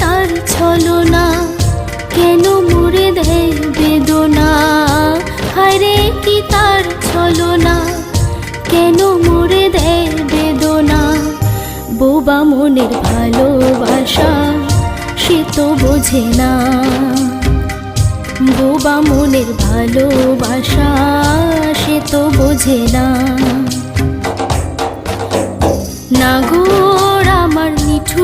তার ছলনা, কেন মুড়ে দেয় বেদনা। হায়রে কি তার ছলনা, কেন মুড়ে দেয় বেদনা। বোবা মনের ভালোবাসা সে তো বোঝে না, বোবা মনের ভালোবাসা সে তো বোঝে না। নাগর আমার নিঠুর